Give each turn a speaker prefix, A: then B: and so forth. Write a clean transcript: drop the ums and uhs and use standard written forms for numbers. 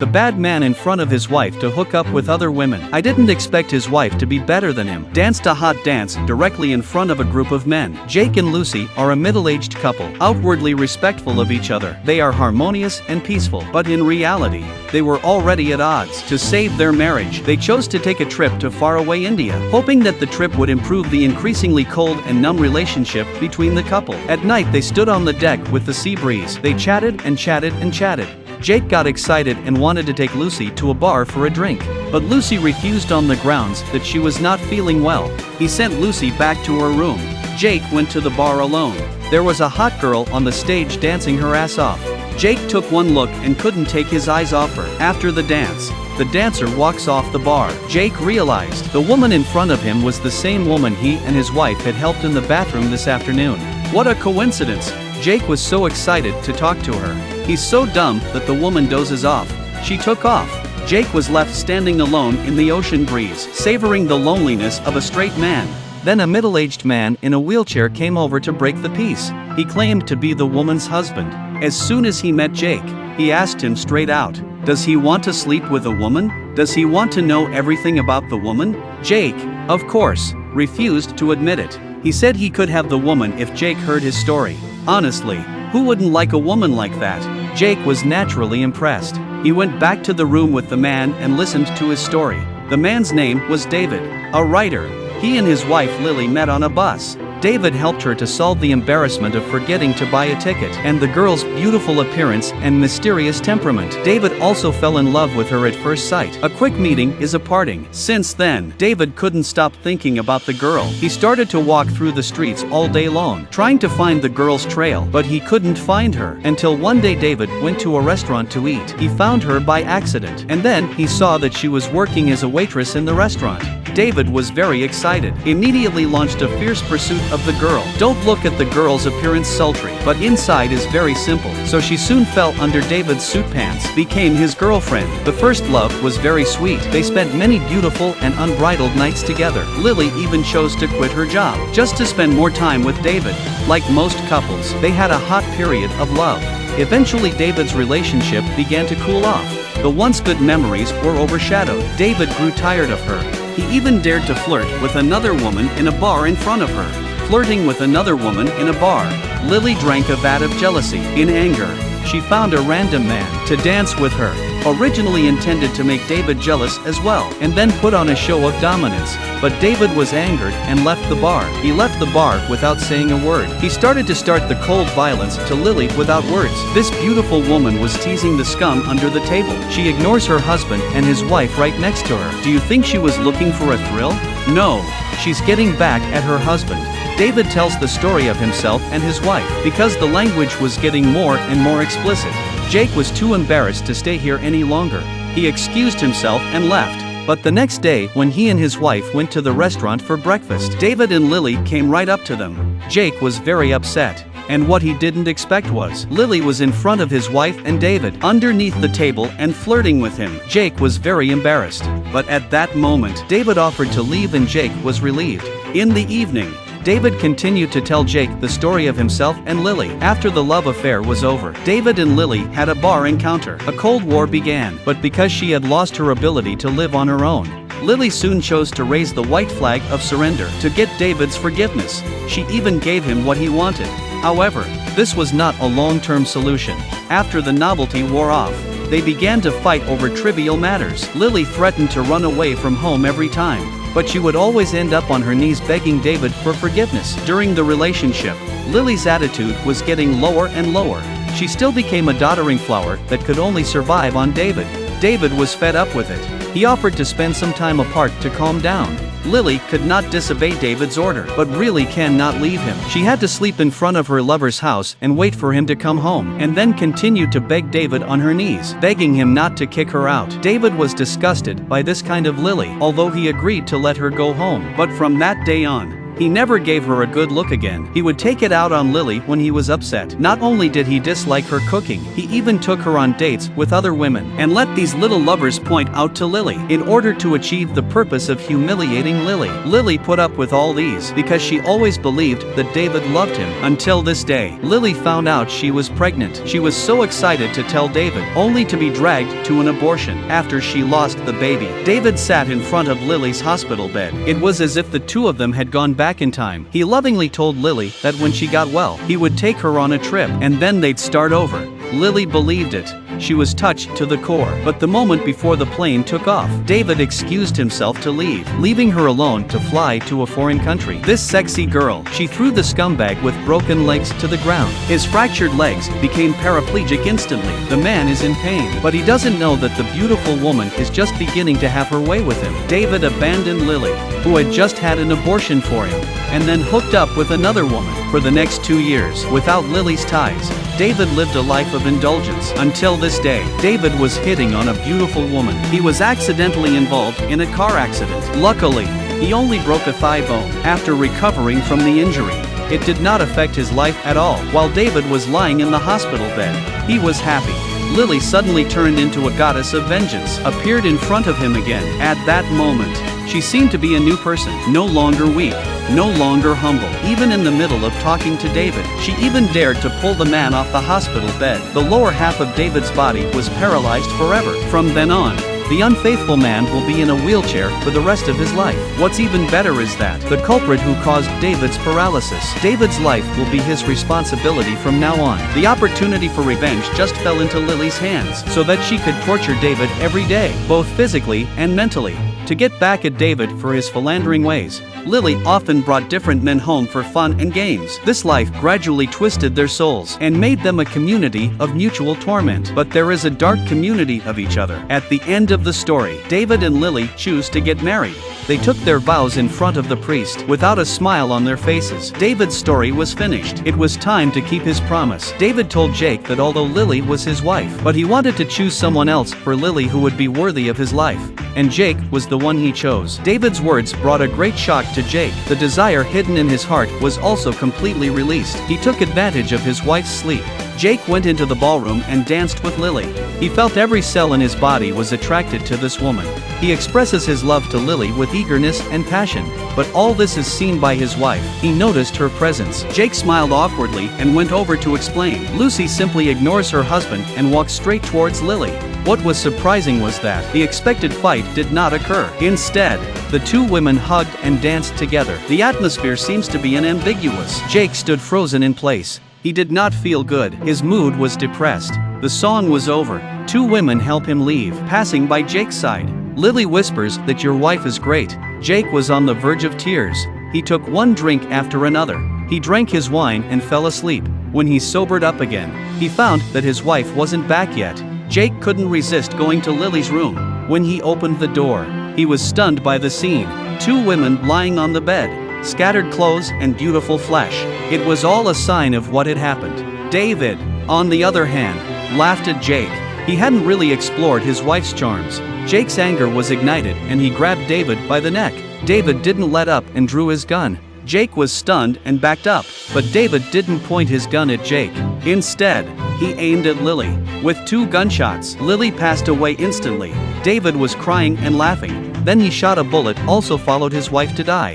A: the bad man in front of his wife to hook up with other women. I didn't expect his wife to be better than him. Danced a hot dance directly in front of a group of men. Jake and Lucy are a middle-aged couple, outwardly respectful of each other. They are harmonious and peaceful, but in reality, they were already at odds. To save their marriage, they chose to take a trip to faraway India, hoping that the trip would improve the increasingly cold and numb relationship between the couple. At night, they stood on the deck with the sea breeze. They chatted and chatted and chatted. Jake got excited and wanted to take Lucy to a bar for a drink, but Lucy refused on the grounds that she was not feeling well. He sent Lucy back to her room. Jake went to the bar alone. There was a hot girl on the stage dancing her ass off. Jake took one look and couldn't take his eyes off her. After the dance, the dancer walks off the bar. Jake realized the woman in front of him was the same woman he and his wife had helped in the bathroom this afternoon. What a coincidence! Jake was so excited to talk to her. He's so dumb that the woman dozes off. She took off. Jake was left standing alone in the ocean breeze, savoring the loneliness of a straight man. Then a middle-aged man in a wheelchair came over to break the peace. He claimed to be the woman's husband. As soon as he met Jake, he asked him straight out, does he want to sleep with a woman? Does he want to know everything about the woman? Jake, of course, refused to admit it. He said he could have the woman if Jake heard his story. Honestly, who wouldn't like a woman like that? Jake was naturally impressed. He went back to the room with the man and listened to his story. The man's name was David, a writer. He and his wife Lily met on a bus. David helped her to solve the embarrassment of forgetting to buy a ticket and the girl's beautiful appearance and mysterious temperament. David also fell in love with her at first sight. A quick meeting is a parting. Since then, David couldn't stop thinking about the girl. He started to walk through the streets all day long, trying to find the girl's trail, but he couldn't find her. Until one day David went to a restaurant to eat. He found her by accident, and then he saw that she was working as a waitress in the restaurant. David was very excited. Immediately launched a fierce pursuit of the girl. Don't look at the girl's appearance sultry, but inside is very simple. So she soon fell under David's suit pants, became his girlfriend. The first love was very sweet. They spent many beautiful and unbridled nights together. Lily even chose to quit her job, just to spend more time with David. Like most couples, they had a hot period of love. Eventually David's relationship began to cool off. The once good memories were overshadowed. David grew tired of her. He even dared to flirt with another woman in a bar in front of her. Flirting with another woman in a bar, Lily drank a vat of jealousy. In anger, she found a random man to dance with her, originally intended to make David jealous as well, and then put on a show of dominance. But David was angered and left the bar. He left the bar without saying a word. He started to start the cold violence to Lily without words. This beautiful woman was teasing the scum under the table. She ignores her husband and his wife right next to her. Do you think she was looking for a thrill? No, she's getting back at her husband. David tells the story of himself and his wife. Because the language was getting more and more explicit, Jake was too embarrassed to stay here any longer. He excused himself and left. But the next day, when he and his wife went to the restaurant for breakfast, David and Lily came right up to them. Jake was very upset. And what he didn't expect was, Lily was in front of his wife and David, underneath the table and flirting with him. Jake was very embarrassed. But at that moment, David offered to leave and Jake was relieved. In the evening, David continued to tell Jake the story of himself and Lily. After the love affair was over, David and Lily had a bar encounter. A cold war began, but because she had lost her ability to live on her own, Lily soon chose to raise the white flag of surrender to get David's forgiveness. She even gave him what he wanted. However, this was not a long-term solution. After the novelty wore off, they began to fight over trivial matters. Lily threatened to run away from home every time, but she would always end up on her knees begging David for forgiveness. During the relationship, Lily's attitude was getting lower and lower. She still became a doddering flower that could only survive on David. David was fed up with it. He offered to spend some time apart to calm down. Lily could not disobey David's order, but really cannot leave him. She had to sleep in front of her lover's house and wait for him to come home, and then continued to beg David on her knees, begging him not to kick her out. David was disgusted by this kind of Lily, although he agreed to let her go home. But from that day on, He never gave her a good look again. He would take it out on Lily when he was upset. Not only did he dislike her cooking, he even took her on dates with other women and let these little lovers point out to Lily. In order to achieve the purpose of humiliating Lily, Lily put up with all these because she always believed that David loved him. Until this day, Lily found out she was pregnant. She was so excited to tell David, only to be dragged to an abortion after she lost the baby. David sat in front of Lily's hospital bed. It was as if the two of them had gone back in time. He lovingly told Lily that when she got well, he would take her on a trip and then they'd start over. Lily believed it. She was touched to the core. But the moment before the plane took off, David excused himself to leave, leaving her alone to fly to a foreign country. This sexy girl, she threw the scumbag with broken legs to the ground. His fractured legs became paraplegic instantly. The man is in pain, but he doesn't know that the beautiful woman is just beginning to have her way with him. David abandoned Lily, who had just had an abortion for him, and then hooked up with another woman. For the next 2 years, without Lily's ties, David lived a life of indulgence. Until this day, David was hitting on a beautiful woman. He was accidentally involved in a car accident. Luckily, he only broke a thigh bone. After recovering from the injury, it did not affect his life at all. While David was lying in the hospital bed, he was happy. Lily suddenly turned into a goddess of vengeance, appeared in front of him again. At that moment, she seemed to be a new person, no longer weak, no longer humble. Even in the middle of talking to David, she even dared to pull the man off the hospital bed. The lower half of David's body was paralyzed forever. From then on, the unfaithful man will be in a wheelchair for the rest of his life. What's even better is that the culprit who caused David's paralysis, David's life will be his responsibility from now on. The opportunity for revenge just fell into Lily's hands so that she could torture David every day, both physically and mentally. To get back at David for his philandering ways, Lily often brought different men home for fun and games. This life gradually twisted their souls and made them a community of mutual torment. But there is a dark community of each other. At the end of the story, David and Lily choose to get married. They took their vows in front of the priest, without a smile on their faces. David's story was finished. It was time to keep his promise. David told Jake that although Lily was his wife, but he wanted to choose someone else for Lily who would be worthy of his life. And Jake was the one he chose. David's words brought a great shock to Jake. The desire hidden in his heart was also completely released. He took advantage of his wife's sleep. Jake went into the ballroom and danced with Lily. He felt every cell in his body was attracted to this woman. He expresses his love to Lily with eagerness and passion, but all this is seen by his wife. He noticed her presence. Jake smiled awkwardly and went over to explain. Lucy simply ignores her husband and walks straight towards Lily. What was surprising was that the expected fight did not occur. Instead, the two women hugged and danced together. The atmosphere seems to be unambiguous. Jake stood frozen in place. He did not feel good. His mood was depressed. The song was over. Two women help him leave, passing by Jake's side. Lily whispers that your wife is great. Jake was on the verge of tears. He took one drink after another. He drank his wine and fell asleep. When he sobered up again, he found that his wife wasn't back yet. Jake couldn't resist going to Lily's room. When he opened the door, he was stunned by the scene. Two women lying on the bed, scattered clothes and beautiful flesh. It was all a sign of what had happened. David, on the other hand, laughed at Jake. He hadn't really explored his wife's charms. Jake's anger was ignited and he grabbed David by the neck. David didn't let up and drew his gun. Jake was stunned and backed up, but David didn't point his gun at Jake. Instead, he aimed at Lily. With 2 gunshots, Lily passed away instantly. David was crying and laughing. Then he shot a bullet, also followed his wife to die.